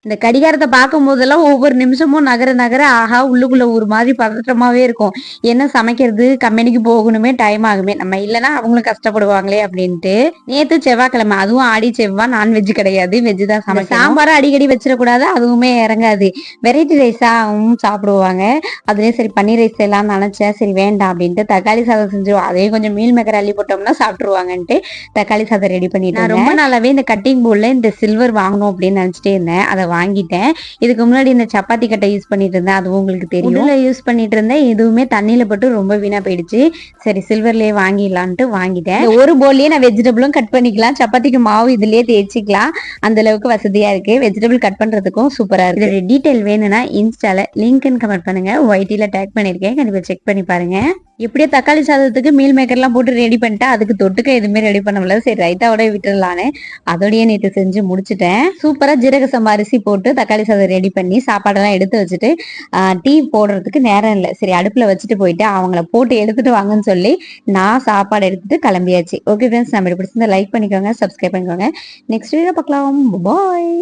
இந்த கடிகாரத்த பார்க்கும்போதெல்லாம் ஒவ்வொரு நிமிஷமும் நகர நகர ஆஹா உள்ளுக்குள்ள ஒரு மாதிரி பதற்றமாவே இருக்கும். என்ன சமைக்கிறது? கம்பெனிக்கு போகணுமே, டைம் ஆகுமே. நம்ம இல்லன்னா அவங்களும் கஷ்டப்படுவாங்களே அப்படின்ட்டு. நேத்து செவ்வாய்க்கிழமை. அதுவும் ஆடி செவ்வாய் நான்வெஜ் கிடையாது. வெஜ் தான் சமைக்கணும். சாம்பார அடிக்கடி வச்சிடக்கூடாது. அதுவுமே இறங்காது. வெரைட்டி ரைஸா சாப்பிடுவாங்க. அதுலயும் சரி பன்னீர் ரைஸ் செய்யலாம்னு நினைச்சேன். சரி வேண்டாம் அப்படின்ட்டு தக்காளி சாதம் செஞ்சுருவோம். அதையும் கொஞ்சம் மீல் மேக்கர் அள்ளி போட்டோம்னா சாப்பிட்டுருவாங்கன்ட்டு தக்காளி சாதம் ரெடி பண்ணிட்டு நான் ரொம்ப நாளாவே இந்த கட்டிங் போர்ட்ல இந்த சில்வர் வாங்கணும் அப்படின்னு நினைச்சிட்டே இருந்தேன். அதை வாங்கிட்டேன். இதுக்கு முன்னாடி இந்த சப்பாத்தி கட்டை யூஸ் பண்ணிட்டு இருந்தேன். அதுவும் உங்களுக்கு தெரியும். யூஸ் பண்ணிட்டு இருந்தேன். எதுவுமே தண்ணியில போட்டு ரொம்ப வீணா போயிடுச்சு. சரி சில்வர்லயே வாங்கிடலான்ட்டு வாங்கிட்டேன். ஒரு போர்ட்லயே நான் வெஜிடபிளும் கட் பண்ணிக்கலாம். சப்பாத்திக்கு மாவு இதுலயே தேய்ச்சிக்கலாம். அந்த அளவுக்கு வசதியா இருக்கு. வெஜிடபிள் கட் பண்றதுக்கும் சூப்பரா இருக்கு. இதோட டீடைல் வேணும்னா இன்ஸ்டால லிங்க் கமெண்ட் பண்ணுங்க. ஒய்டில டேக் பண்ணிருக்கேன். கண்டிப்பா செக் பண்ணி பாருங்க. எப்படியோ தக்காளி சாதத்துக்கு மீல் மேக்கர்லாம் போட்டு ரெடி பண்ணிட்டா அதுக்கு தொட்டுக்க எதுவுமே ரெடி பண்ண முடியல. சரி ரைத்தாவோட விட்டுடலான்னு அதோடய நேற்று செஞ்சு முடிச்சுட்டேன். சூப்பரா ஜீரக சம்பா அரிசி போட்டு தக்காளி சாதம் ரெடி பண்ணி சாப்பாடெல்லாம் எடுத்து வச்சுட்டு டீ போடுறதுக்கு நேரம் இல்லை. சரி அடுப்புல வச்சுட்டு போயிட்டு அவங்கள போட்டு எடுத்துட்டு வாங்கன்னு சொல்லி நான் சாப்பாடு எடுத்துட்டு கிளம்பியாச்சு. ஓகே ஃப்ரெண்ட்ஸ், நம்ம பிடிச்சிருந்தா லைக் பண்ணிக்கோங்க, சப்ஸ்கிரைப் பண்ணிக்கோங்க. நெக்ஸ்ட் வீடியோ பார்க்கலாம். பாய்.